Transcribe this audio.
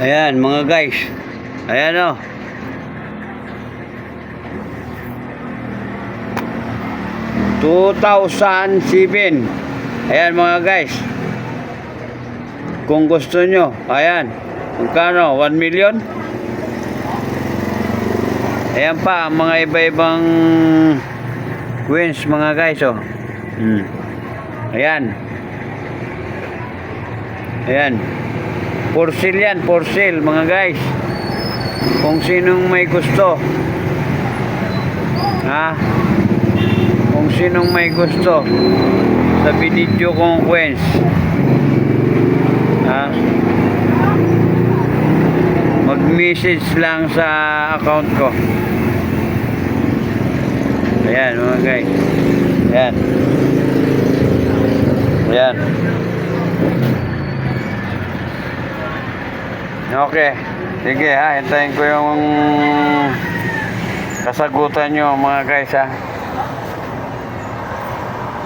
Ayan mga guys. Ayan o. $2,007. Ayan mga guys. Kung gusto nyo. Ayan. Magkano? 1 million? Ayan pa. Mga iba-ibang coins mga guys o. Ayan. Ayan. For sale yan. For sale mga guys. Kung sinong may gusto. Ha? Kung sinong may gusto sa video kong coins. Ha? Mag-message lang sa account ko. Ayan mga guys. Ayan. Ayan. Okay. Sige ha. Hintayin ko yung kasagutan nyo mga guys ha.